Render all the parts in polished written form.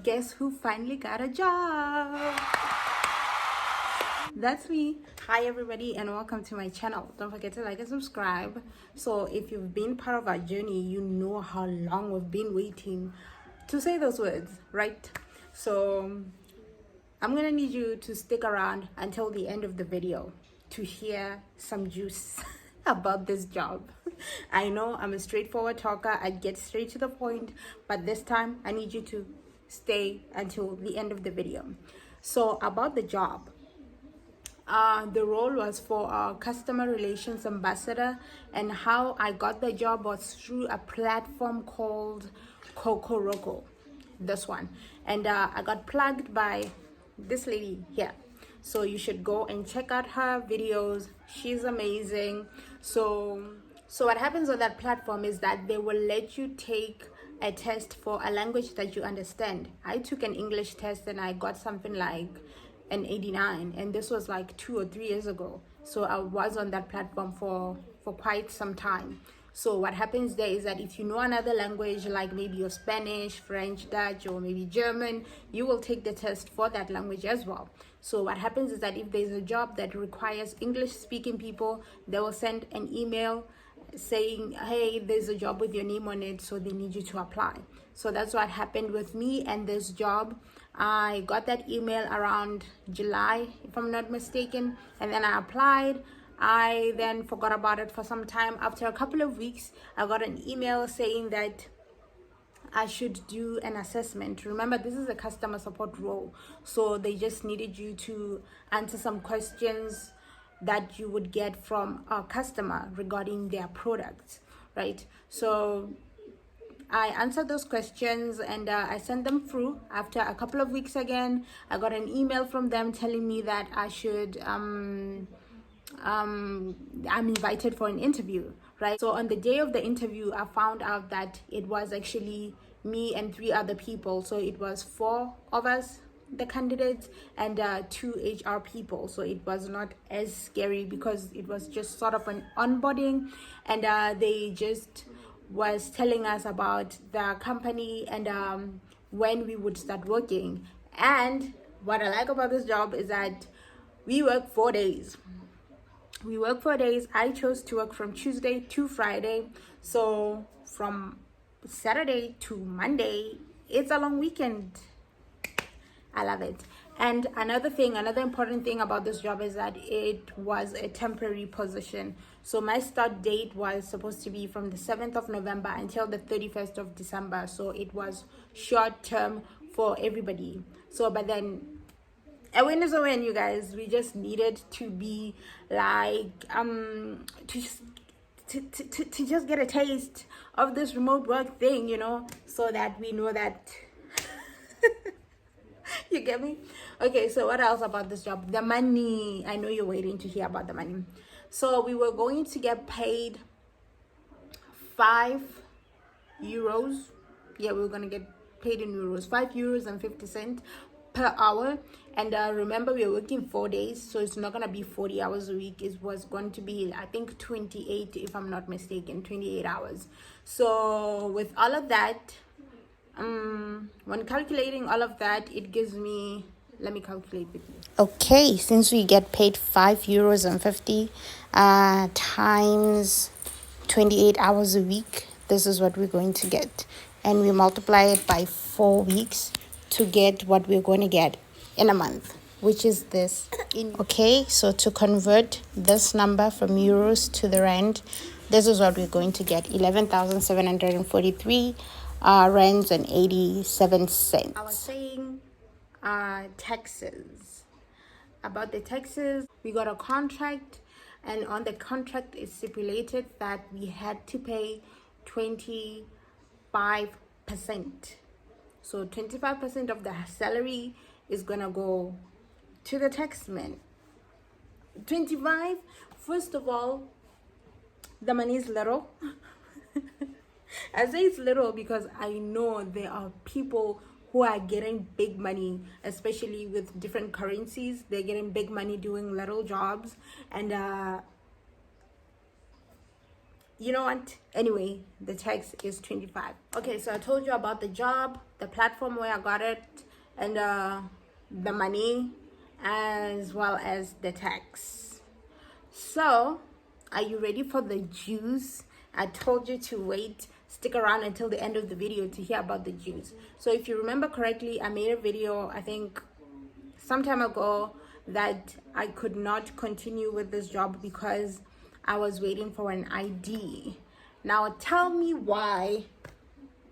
guess who finally got a job? That's me. Hi everybody and welcome to my channel. Don't forget to like and subscribe. So if you've been part of our journey, you know how long we've been waiting to say those words, right? So I'm gonna need you to stick around until the end of the video to hear some juice about this job. I know I'm a straightforward talker, I get straight to the point, but this time I need you to stay until the end of the video. So about the job, the role was for a customer relations ambassador, and how I got the job was through a platform called Kokoroko, this one, and I got plugged by this lady here. So you should go and check out her videos. She's amazing. So what happens on that platform is that they will let you take a test for a language that you understand. I took an English test and I got something like an 89, and this was like 2 or 3 years ago. So I was on that platform for quite some time. So what happens there is that if you know another language, like maybe your Spanish, French, Dutch, or maybe German, you will take the test for that language as well. So what happens is that if there's a job that requires English speaking people, they will send an email saying, hey, there's a job with your name on it, so they need you to apply. So that's what happened with me and this job. I got that email around July, if I'm not mistaken, and then I applied. I then forgot about it for some time. After a couple of weeks, I got an email saying that I should do an assessment. Remember, this is a customer support role, so they just needed you to answer some questions that you would get from a customer regarding their products, right? So I answered those questions and I sent them through. After a couple of weeks again, I got an email from them telling me that I should I'm invited for an interview, right? So on the day of the interview, I found out that it was actually me and 3 other people. So it was 4 of us, the candidates, and 2 HR people. So it was not as scary because it was just sort of an onboarding, and they just was telling us about the company and when we would start working. And what I like about this job is that we work 4 days. I chose to work from Tuesday to Friday. So from Saturday to Monday, it's a long weekend. I love it. And another important thing about this job is that it was a temporary position. So my start date was supposed to be from the 7th of November until the 31st of December. So it was short term for everybody. So, but then a win is a win, you guys. We just needed to be like, to just get a taste of this remote work thing, you know, so that we know that you get me? Okay, so what else about this job? The money. I know you're waiting to hear about the money. So we were going to get paid 5 euros. Yeah, we were going to get paid in euros, 5 euros and 50 cents per hour. And remember, we were working 4 days, so it's not going to be 40 hours a week. It was going to be, I think, 28, if I'm not mistaken, 28 hours. So with all of that, when calculating all of that, it gives me, let me calculate with you. Okay, since we get paid 5 euros and 50 times 28 hours a week, this is what we're going to get, and we multiply it by 4 weeks to get what we're going to get in a month, which is this. Okay, so to convert this number from euros to the rand, this is what we're going to get: 11,743 rands and 87 cents. I was saying taxes. About the taxes, we got a contract, and on the contract it stipulated that we had to pay 25%. So 25% of the salary is gonna go to the taxman. 25, first of all, the money is little. I say it's little because I know there are people who are getting big money, especially with different currencies. They're getting big money doing little jobs, and you know what, anyway, the tax is 25. Okay, so I told you about the job, the platform where I got it, and the money, as well as the tax. So are you ready for the juice? I told you to wait, stick around until the end of the video to hear about the juice. So if you remember correctly, I made a video, I think some time ago, that I could not continue with this job because I was waiting for an ID. Now tell me why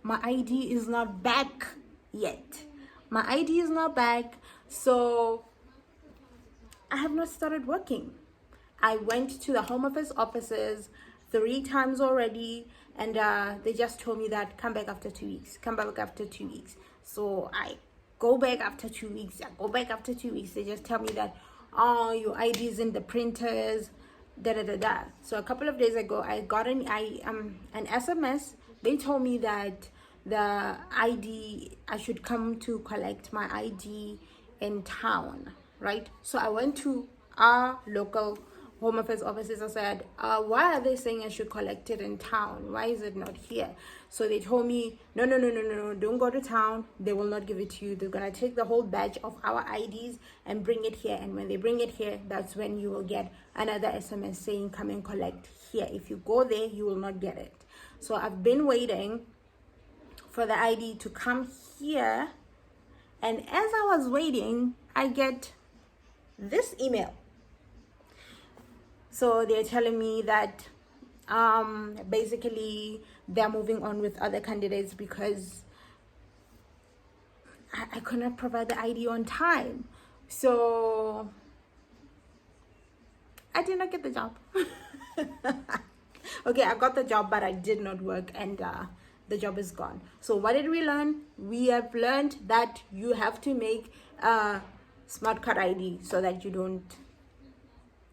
my ID is not back yet. My ID is not back, so I have not started working. I went to the Home Office offices 3 times already, and they just told me that come back after 2 weeks. Come back after 2 weeks. So I go back after 2 weeks. I go back after 2 weeks. They just tell me that, oh, your ID is in the printers. Da da da da. So a couple of days ago, I got an SMS. They told me that the ID, I should come to collect my ID in town, right? So I went to our local Home Affairs offices. I said, why are they saying I should collect it in town? Why is it not here? So they told me, no, don't go to town. They will not give it to you. They're gonna take the whole batch of our IDs and bring it here, and when they bring it here, that's when you will get another SMS saying come and collect here. If you go there, you will not get it. So I've been waiting for the ID to come here, and as I was waiting, I get this email. So they're telling me that basically they're moving on with other candidates because I could not provide the ID on time. So I did not get the job. Okay, I got the job, but I did not work, and the job is gone. So what did we learn? We have learned that you have to make a smart card ID so that you don't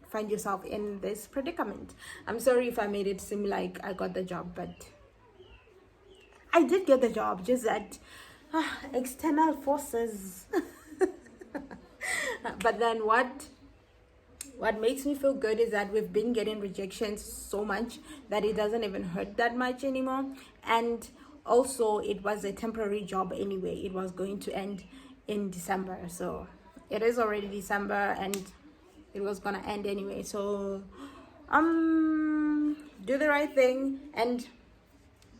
find yourself in this predicament. I'm sorry if I made it seem like I got the job, but I did get the job, just that external forces. But then what makes me feel good is that we've been getting rejections so much that it doesn't even hurt that much anymore. And also, it was a temporary job anyway. It was going to end in December, so it is already December, and it was gonna end anyway. So do the right thing, and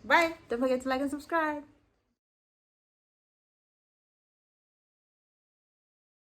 bye. Don't forget to like and subscribe.